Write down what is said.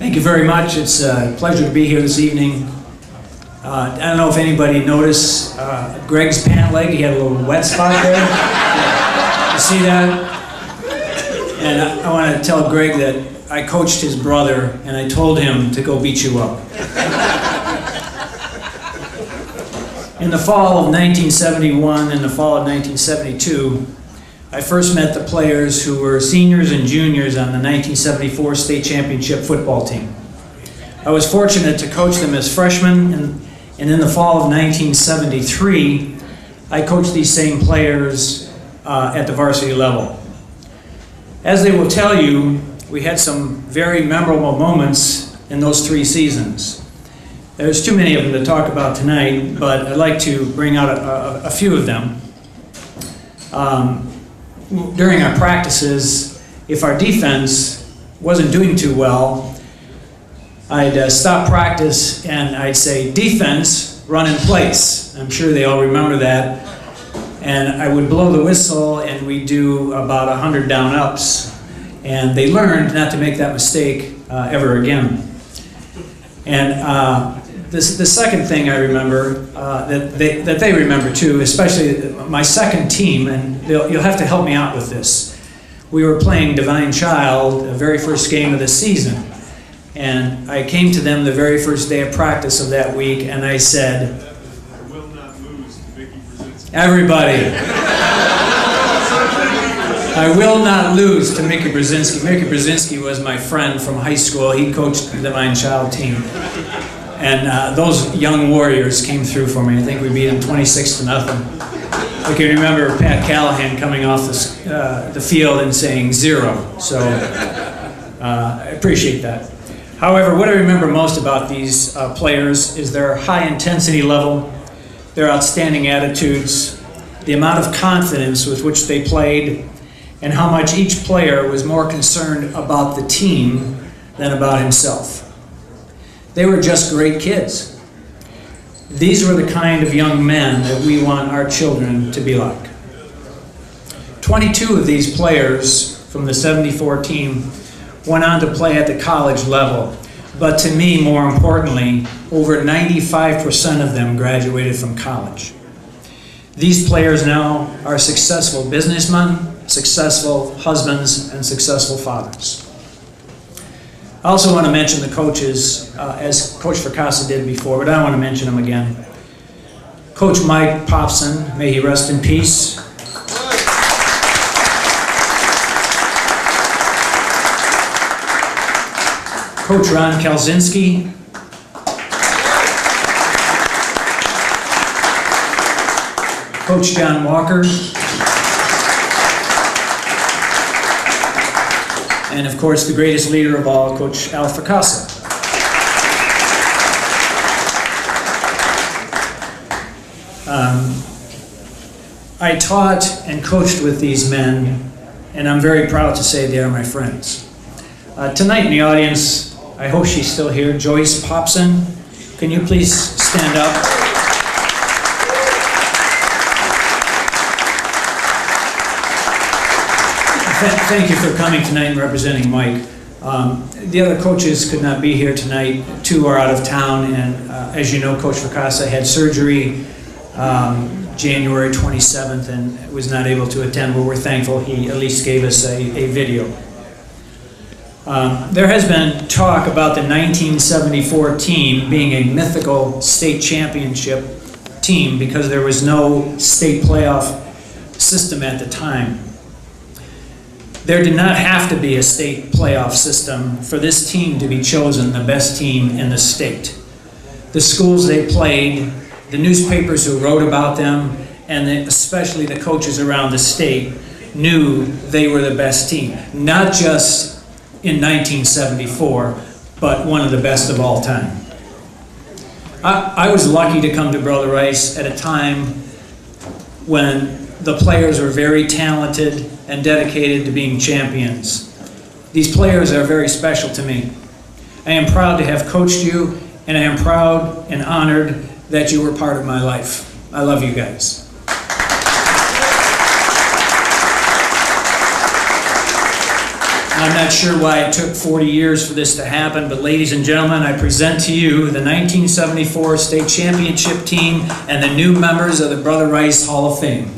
Thank you very much. It's a pleasure to be here this evening. I don't know if anybody noticed Greg's pant leg. He had a little wet spot there. You see that? And I want to tell Greg that I coached his brother and I told him to go beat you up. In the fall of 1971 and the fall of 1972, I first met the players who were seniors and juniors on the 1974 state championship football team. I was fortunate to coach them as freshmen, and in the fall of 1973, I coached these same players at the varsity level. As they will tell you, we had some very memorable moments in those 3 seasons. There's too many of them to talk about tonight, but I'd like to bring out a few of them. During our practices, if our defense wasn't doing too well, I'd stop practice and I'd say, "Defense, run in place." I'm sure they all remember that. And I would blow the whistle and we'd do about 100 down-ups. And they learned not to make that mistake ever again. And the second thing I remember, that they remember too, especially my second team, and you'll have to help me out with this. We were playing Divine Child, the very first game of the season. And I came to them the very first day of practice of that week, and I said, "I will not lose to Mickey Brzezinski." Everybody. I will not lose to Mickey Brzezinski. Mickey Brzezinski was my friend from high school. He coached the Divine Child team. And those young warriors came through for me. I think we beat them 26-0. I can remember Pat Callahan coming off the field and saying 0. So I appreciate that. However, what I remember most about these players is their high intensity level, their outstanding attitudes, the amount of confidence with which they played, and how much each player was more concerned about the team than about himself. They were just great kids. These were the kind of young men that we want our children to be like. 22 of these players from the 74 team went on to play at the college level. But to me, more importantly, over 95% of them graduated from college. These players now are successful businessmen, successful husbands, and successful fathers. I also want to mention the coaches, as Coach Fracassa did before, but I want to mention them again. Coach Mike Popson, may he rest in peace. Coach Ron Kalzinski. Coach John Walker. And of course, the greatest leader of all, Coach Al Fracassa. I taught and coached with these men, and I'm very proud to say they are my friends. Tonight in the audience, I hope she's still here, Joyce Popson. Can you please stand up? Thank you for coming tonight and representing Mike. The other coaches could not be here tonight. 2 are out of town, and as you know, Coach Fracassa had surgery January 27th and was not able to attend, but we're thankful he at least gave us a video. There has been talk about the 1974 team being a mythical state championship team because there was no state playoff system at the time. There did not have to be a state playoff system for this team to be chosen the best team in the state. The schools they played, the newspapers who wrote about them, and especially the coaches around the state knew they were the best team. Not just in 1974, but one of the best of all time. I was lucky to come to Brother Rice at a time when the players were very talented and dedicated to being champions. These players are very special to me. I am proud to have coached you, and I am proud and honored that you were part of my life. I love you guys. I'm not sure why it took 40 years for this to happen, but ladies and gentlemen, I present to you the 1974 state championship team and the new members of the Brother Rice Hall of Fame.